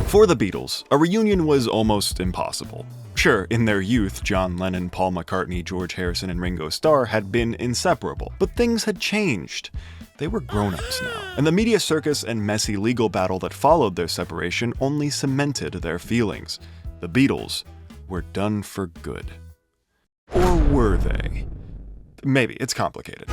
For the Beatles, a reunion was almost impossible. Sure, in their youth, John Lennon, Paul McCartney, George Harrison, and Ringo Starr had been inseparable, but things had changed. They were grown-ups now, and the media circus and messy legal battle that followed their separation only cemented their feelings. The Beatles were done for good. Or were they? Maybe, it's complicated.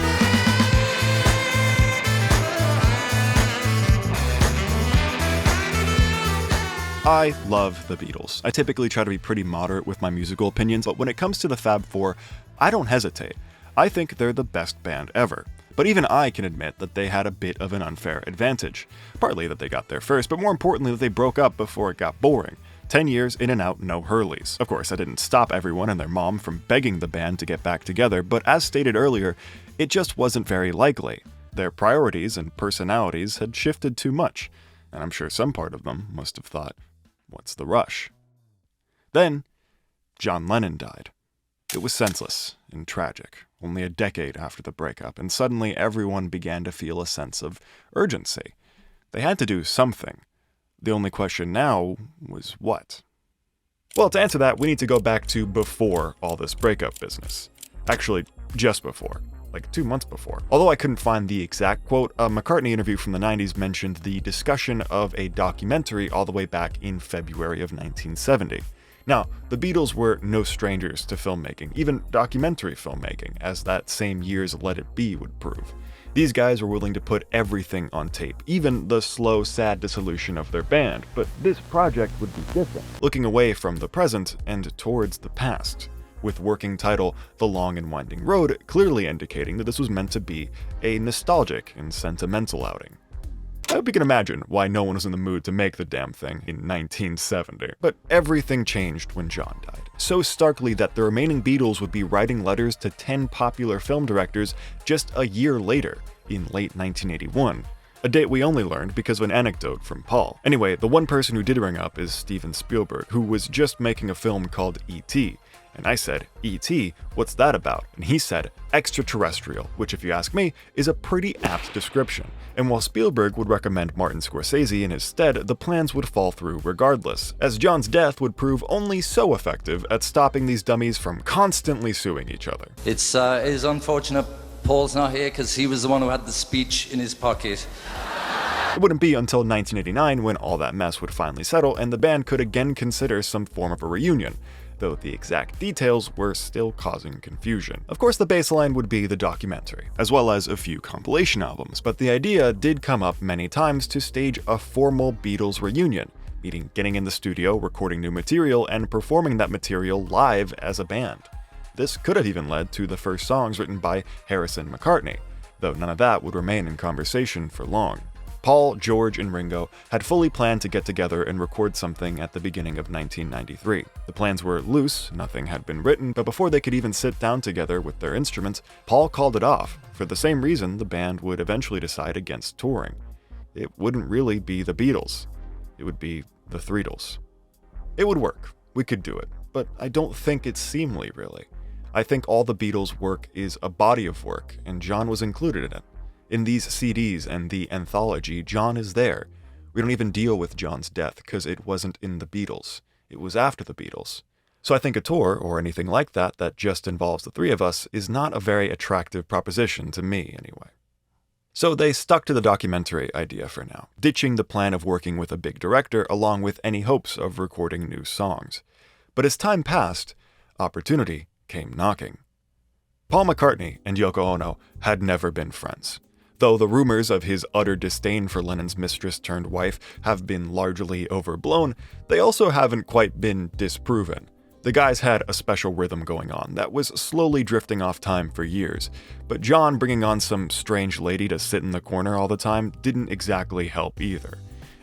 I love the Beatles. I typically try to be pretty moderate with my musical opinions, but when it comes to the Fab Four, I don't hesitate. I think they're the best band ever. But even I can admit that they had a bit of an unfair advantage. Partly that they got there first, but more importantly that they broke up before it got boring. 10 years in and out, no Hurleys. Of course, that didn't stop everyone and their mom from begging the band to get back together, but as stated earlier, it just wasn't very likely. Their priorities and personalities had shifted too much, and I'm sure some part of them must have thought, what's the rush? Then, John Lennon died. It was senseless and tragic, only a decade after the breakup, and suddenly everyone began to feel a sense of urgency. They had to do something. The only question now was what? Well, to answer that, we need to go back to before all this breakup business. Actually, just before. Like 2 months before. Although I couldn't find the exact quote, a McCartney interview from the 90s mentioned the discussion of a documentary all the way back in February of 1970. Now, the Beatles were no strangers to filmmaking, even documentary filmmaking, as that same year's Let It Be would prove. These guys were willing to put everything on tape, even the slow, sad dissolution of their band, but this project would be different, looking away from the present and towards the past, with working title The Long and Winding Road clearly indicating that this was meant to be a nostalgic and sentimental outing. I hope you can imagine why no one was in the mood to make the damn thing in 1970. But everything changed when John died. So starkly that the remaining Beatles would be writing letters to 10 popular film directors just a year later, in late 1981. A date we only learned because of an anecdote from Paul. Anyway, the one person who did ring up is Steven Spielberg, who was just making a film called E.T., and I said, E.T., what's that about? And he said, extraterrestrial, which if you ask me, is a pretty apt description. And while Spielberg would recommend Martin Scorsese in his stead, the plans would fall through regardless, as John's death would prove only so effective at stopping these dummies from constantly suing each other. It is unfortunate Paul's not here because he was the one who had the speech in his pocket. It wouldn't be until 1989 when all that mess would finally settle and the band could again consider some form of a reunion, though the exact details were still causing confusion. Of course, the baseline would be the documentary, as well as a few compilation albums, but the idea did come up many times to stage a formal Beatles reunion, meaning getting in the studio, recording new material, and performing that material live as a band. This could have even led to the first songs written by Harrison and McCartney, though none of that would remain in conversation for long. Paul, George, and Ringo had fully planned to get together and record something at the beginning of 1993. The plans were loose, nothing had been written, but before they could even sit down together with their instruments, Paul called it off, for the same reason the band would eventually decide against touring. It wouldn't really be the Beatles. It would be the Threedles. It would work. We could do it. But I don't think it's seemly, really. I think all the Beatles' work is a body of work, and John was included in it. In these CDs and the Anthology, John is there. We don't even deal with John's death because it wasn't in the Beatles. It was after the Beatles. So I think a tour, or anything like that just involves the three of us, is not a very attractive proposition to me, anyway. So they stuck to the documentary idea for now, ditching the plan of working with a big director along with any hopes of recording new songs. But as time passed, opportunity came knocking. Paul McCartney and Yoko Ono had never been friends. Though the rumors of his utter disdain for Lennon's mistress-turned-wife have been largely overblown, they also haven't quite been disproven. The guys had a special rhythm going on that was slowly drifting off time for years, but John bringing on some strange lady to sit in the corner all the time didn't exactly help either.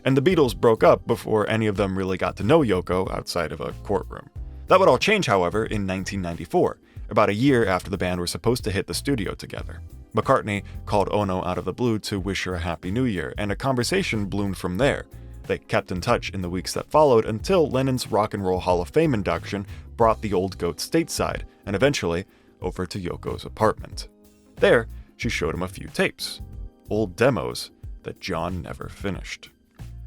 And the Beatles broke up before any of them really got to know Yoko outside of a courtroom. That would all change, however, in 1994, about a year after the band were supposed to hit the studio together. McCartney called Ono out of the blue to wish her a Happy New Year, and a conversation bloomed from there. They kept in touch in the weeks that followed until Lennon's Rock and Roll Hall of Fame induction brought the old goat stateside, and eventually over to Yoko's apartment. There, she showed him a few tapes, old demos that John never finished.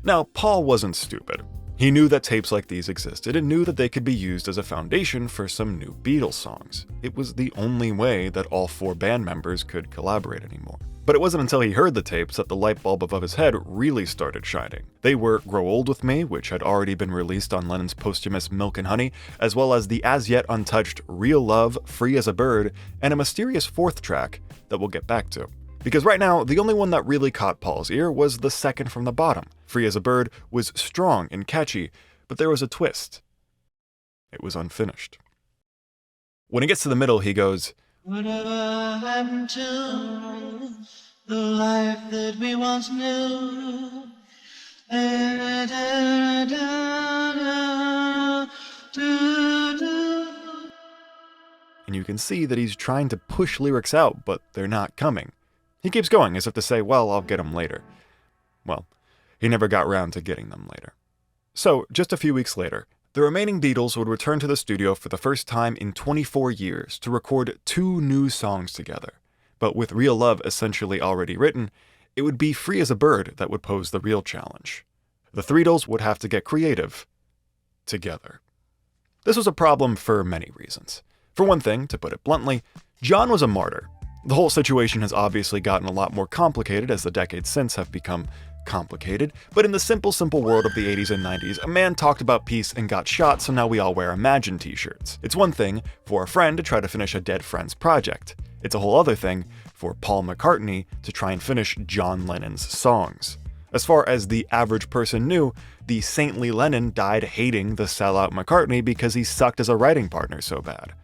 Now, Paul wasn't stupid. He knew that tapes like these existed and knew that they could be used as a foundation for some new Beatles songs. It was the only way that all 4 band members could collaborate anymore. But it wasn't until he heard the tapes that the light bulb above his head really started shining. They were Grow Old With Me, which had already been released on Lennon's posthumous Milk and Honey, as well as the as yet untouched Real Love, Free as a Bird, and a mysterious 4th track that we'll get back to. Because right now, the only one that really caught Paul's ear was the second from the bottom. Free as a Bird was strong and catchy, but there was a twist. It was unfinished. When he gets to the middle, he goes, "Whatever happened to the life that we once knew? Da, da, da, da, da, da." And you can see that he's trying to push lyrics out, but they're not coming. He keeps going as if to say, well, I'll get them later. Well, he never got round to getting them later. So, just a few weeks later, the remaining Beatles would return to the studio for the first time in 24 years to record 2 new songs together. But with Real Love essentially already written, it would be Free as a Bird that would pose the real challenge. The Threedles would have to get creative together. This was a problem for many reasons. For one thing, to put it bluntly, John was a martyr. The whole situation has obviously gotten a lot more complicated as the decades since have become complicated, but in the simple world of the 80s and 90s, a man talked about peace and got shot, so now we all wear Imagine t-shirts. It's one thing for a friend to try to finish a dead friend's project. It's a whole other thing for Paul McCartney to try and finish John Lennon's songs. As far as the average person knew, the saintly Lennon died hating the sellout McCartney because he sucked as a writing partner so bad.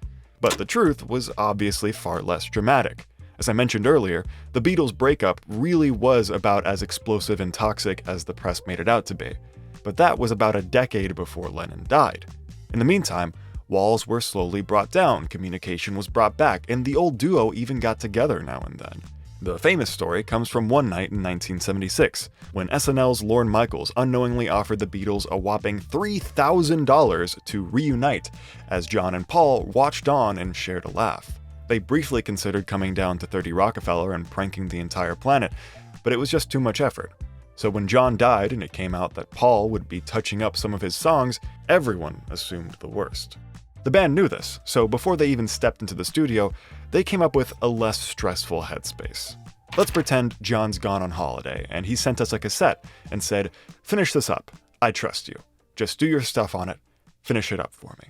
But the truth was obviously far less dramatic. As I mentioned earlier, the Beatles' breakup really was about as explosive and toxic as the press made it out to be. But that was about a decade before Lennon died. In the meantime, walls were slowly brought down, communication was brought back, and the old duo even got together now and then. The famous story comes from one night in 1976, when SNL's Lorne Michaels unknowingly offered the Beatles a whopping $3,000 to reunite, as John and Paul watched on and shared a laugh. They briefly considered coming down to 30 Rockefeller and pranking the entire planet, but it was just too much effort. So when John died and it came out that Paul would be touching up some of his songs, everyone assumed the worst. The band knew this, so before they even stepped into the studio, they came up with a less stressful headspace. Let's pretend John's gone on holiday and he sent us a cassette and said, "Finish this up. I trust you. Just do your stuff on it. Finish it up for me."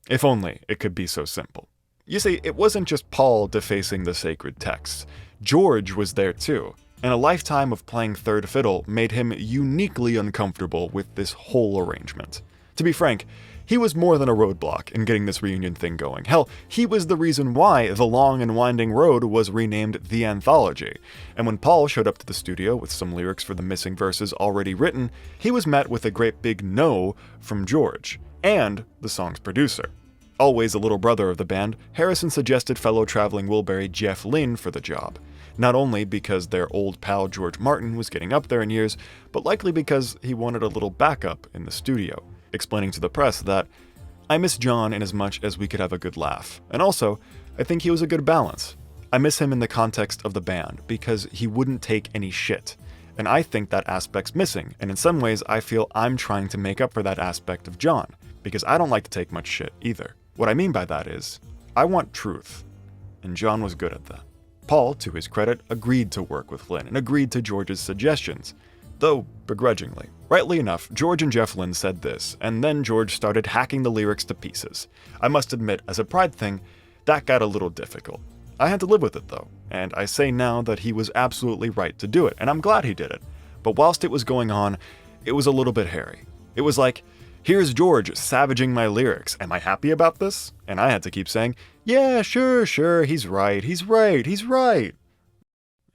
If only it could be so simple. You see, it wasn't just Paul defacing the sacred texts. George was there too, and a lifetime of playing third fiddle made him uniquely uncomfortable with this whole arrangement. To be frank, he was more than a roadblock in getting this reunion thing going. Hell, he was the reason why The Long and Winding Road was renamed The Anthology. And when Paul showed up to the studio with some lyrics for the missing verses already written, he was met with a great big no from George, and the song's producer. Always a little brother of the band, Harrison suggested fellow traveling Wilbury Jeff Lynne for the job. Not only because their old pal George Martin was getting up there in years, but likely because he wanted a little backup in the studio, explaining to the press that, "I miss John in as much as we could have a good laugh, and also, I think he was a good balance. I miss him in the context of the band, because he wouldn't take any shit. And I think that aspect's missing, and in some ways I feel I'm trying to make up for that aspect of John, because I don't like to take much shit either. What I mean by that is, I want truth, and John was good at that." Paul, to his credit, agreed to work with Lynne and agreed to George's suggestions, though begrudgingly. Rightly enough, George and Jeff Lynne said this, and then George started hacking the lyrics to pieces. I must admit, as a pride thing, that got a little difficult. I had to live with it though, and I say now that he was absolutely right to do it, and I'm glad he did it. But whilst it was going on, it was a little bit hairy. It was like, here's George savaging my lyrics. Am I happy about this? And I had to keep saying, yeah, sure, he's right.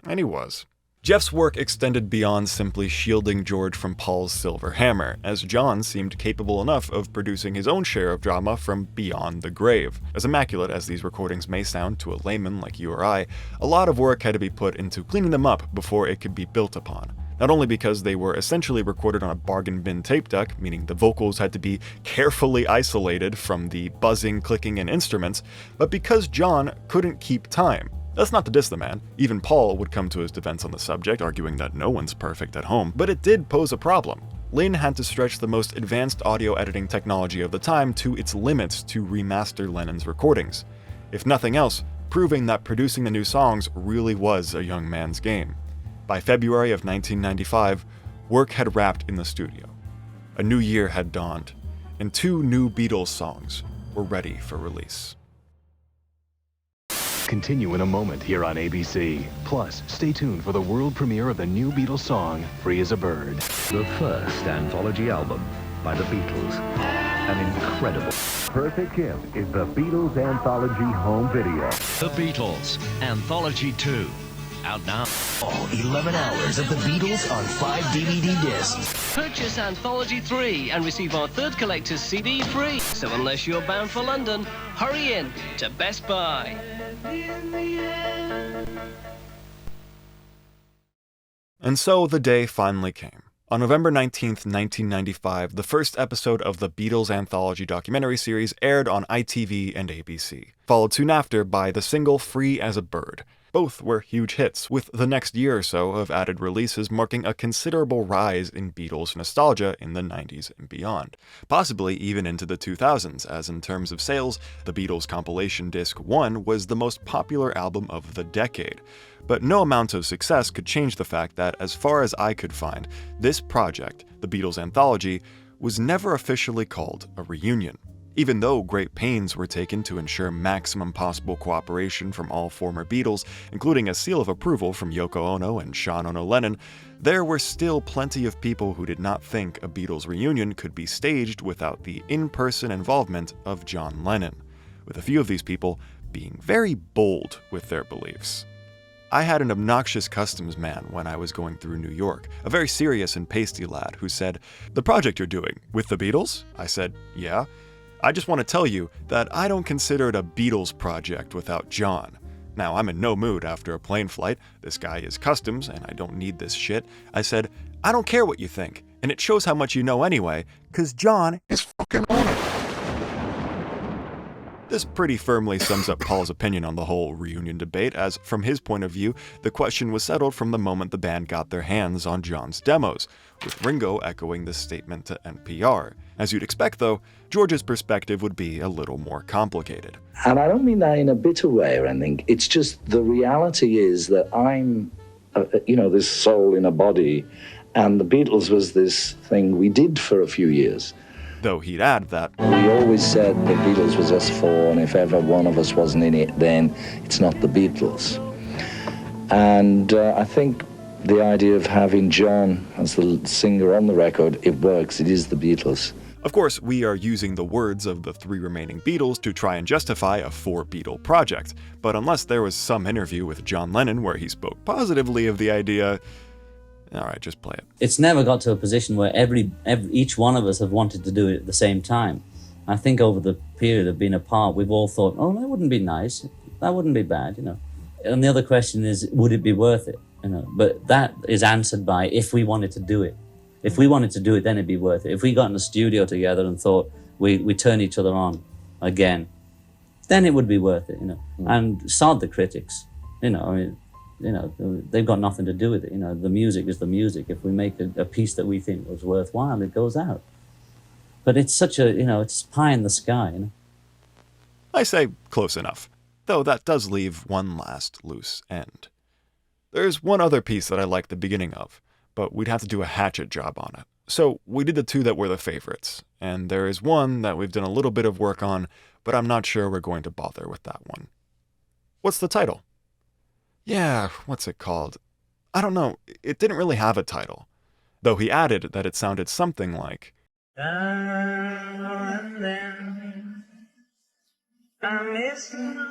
And he was. Jeff's work extended beyond simply shielding George from Paul's silver hammer, as John seemed capable enough of producing his own share of drama from beyond the grave. As immaculate as these recordings may sound to a layman like you or I, a lot of work had to be put into cleaning them up before it could be built upon. Not only because they were essentially recorded on a bargain bin tape deck, meaning the vocals had to be carefully isolated from the buzzing, clicking, and instruments, but because John couldn't keep time. That's not to diss the man. Even Paul would come to his defense on the subject, arguing that no one's perfect at home, but it did pose a problem. Lynn had to stretch the most advanced audio editing technology of the time to its limits to remaster Lennon's recordings. If nothing else, proving that producing the new songs really was a young man's game. By February of 1995, work had wrapped in the studio. A new year had dawned, and 2 new Beatles songs were ready for release. Continue in a moment here on ABC. Plus, stay tuned for the world premiere of the new Beatles song, Free as a Bird. The first anthology album by the Beatles. An incredible. Perfect gift is the Beatles Anthology home video. The Beatles, Anthology 2. Out now. All 11 hours of the Beatles on 5 DVD discs. Purchase Anthology 3 and receive our third collector's CD free. So unless you're bound for London, hurry in to Best Buy. And so the day finally came. On November 19th, 1995, the first episode of the Beatles Anthology documentary series aired on ITV and ABC, followed soon after by the single Free as a Bird. Both were huge hits, with the next year or so of added releases marking a considerable rise in Beatles nostalgia in the 90s and beyond, possibly even into the 2000s, as in terms of sales, the Beatles compilation disc 1 was the most popular album of the decade. But no amount of success could change the fact that, as far as I could find, this project, the Beatles Anthology, was never officially called a reunion. Even though great pains were taken to ensure maximum possible cooperation from all former Beatles, including a seal of approval from Yoko Ono and John Lennon, there were still plenty of people who did not think a Beatles reunion could be staged without the in-person involvement of John Lennon, with a few of these people being very bold with their beliefs. I had an obnoxious customs man when I was going through New York, a very serious and pasty lad who said, "The project you're doing, with the Beatles?" I said, "Yeah. I just want to tell you that I don't consider it a Beatles project without John. Now, I'm in no mood after a plane flight. This guy is customs, and I don't need this shit." I said, "I don't care what you think, and it shows how much you know anyway, 'cause John is fucking on it." This pretty firmly sums up Paul's opinion on the whole reunion debate, as from his point of view, the question was settled from the moment the band got their hands on John's demos, with Ringo echoing this statement to NPR. As you'd expect though, George's perspective would be a little more complicated. And I don't mean that in a bitter way or anything, it's just the reality is that I'm, this soul in a body, and the Beatles was this thing we did for a few years. Though he'd add that, "We always said the Beatles was us four, and if ever one of us wasn't in it, then it's not the Beatles." And I think the idea of having John as the singer on the record, it works, it is the Beatles. Of course, we are using the words of the 3 remaining Beatles to try and justify a 4-Beatle project, but unless there was some interview with John Lennon where he spoke positively of the idea, alright, just play it. It's never got to a position where each one of us have wanted to do it at the same time. I think over the period of being apart, we've all thought, oh, that wouldn't be nice, that wouldn't be bad, And the other question is, would it be worth it? But that is answered by if we wanted to do it. If we wanted to do it, then it'd be worth it. If we got in the studio together and thought we turn each other on again, then it would be worth it, And sod the critics, they've got nothing to do with it. The music is the music. If we make a piece that we think was worthwhile, it goes out. But it's such it's pie in the sky, I say close enough, though that does leave one last loose end. There's one other piece that I like the beginning of, but we'd have to do a hatchet job on it. So we did the 2 that were the favorites, and there is one that we've done a little bit of work on, but I'm not sure we're going to bother with that one. What's the title? Yeah, what's it called? I don't know, it didn't really have a title, though he added that it sounded something like, And then I miss you.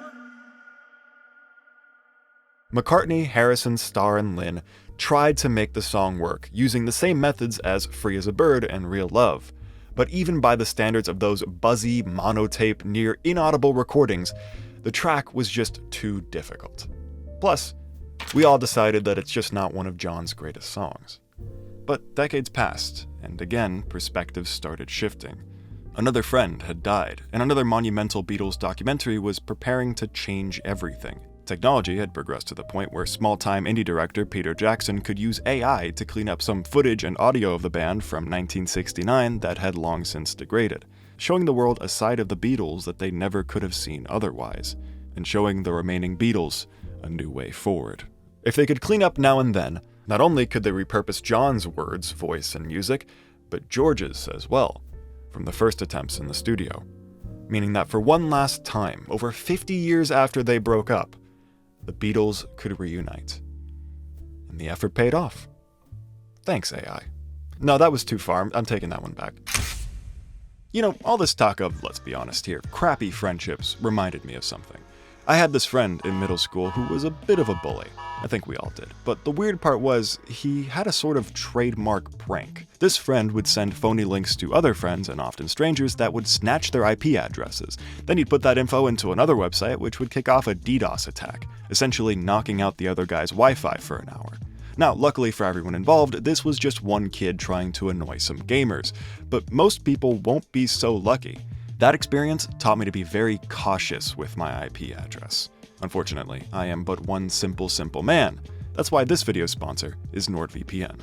McCartney, Harrison, Starr, and Lynn tried to make the song work using the same methods as Free as a Bird and Real Love. But even by the standards of those buzzy, monotape, near inaudible recordings, the track was just too difficult. Plus, we all decided that it's just not one of John's greatest songs. But decades passed, and again, perspectives started shifting. Another friend had died, and another monumental Beatles documentary was preparing to change everything, Technology had progressed to the point where small-time indie director Peter Jackson could use AI to clean up some footage and audio of the band from 1969 that had long since degraded, showing the world a side of the Beatles that they never could have seen otherwise, and showing the remaining Beatles a new way forward. If they could clean up now and then, not only could they repurpose John's words, voice, and music, but George's as well, from the first attempts in the studio. Meaning that for one last time, over 50 years after they broke up, the Beatles could reunite. And the effort paid off. Thanks, AI. No, that was too far. I'm taking that one back. You know, all this talk of, let's be honest here, crappy friendships reminded me of something. I had this friend in middle school who was a bit of a bully. I think we all did. But the weird part was, he had a sort of trademark prank. This friend would send phony links to other friends, and often strangers, that would snatch their IP addresses. Then he'd put that info into another website, which would kick off a DDoS attack, essentially knocking out the other guy's Wi-Fi for an hour. Now, luckily for everyone involved, this was just one kid trying to annoy some gamers. But most people won't be so lucky. That experience taught me to be very cautious with my IP address. Unfortunately, I am but one simple man. That's why this video's sponsor is NordVPN.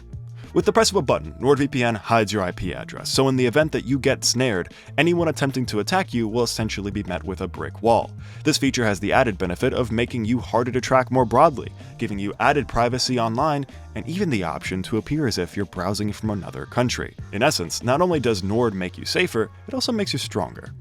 With the press of a button, NordVPN hides your IP address, so in the event that you get snared, anyone attempting to attack you will essentially be met with a brick wall. This feature has the added benefit of making you harder to track more broadly, giving you added privacy online, and even the option to appear as if you're browsing from another country. In essence, not only does Nord make you safer, it also makes you stronger.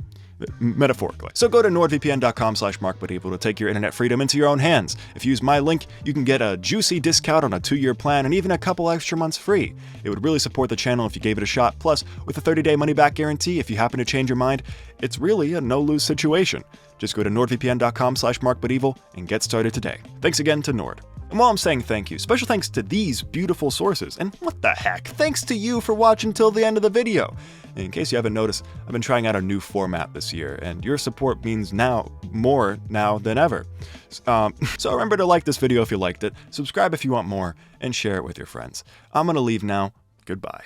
Metaphorically. So go to nordvpn.com/markbutevil to take your internet freedom into your own hands. If you use my link, you can get a juicy discount on a 2-year plan and even a couple extra months free. It would really support the channel if you gave it a shot. Plus, with a 30-day money-back guarantee, if you happen to change your mind, it's really a no-lose situation. Just go to nordvpn.com/markbutevil and get started today. Thanks again to Nord. And while I'm saying thank you, special thanks to these beautiful sources, and what the heck, thanks to you for watching till the end of the video. In case you haven't noticed, I've been trying out a new format this year, and your support means more now than ever. So remember to like this video if you liked it, subscribe if you want more, and share it with your friends. I'm gonna leave now. Goodbye.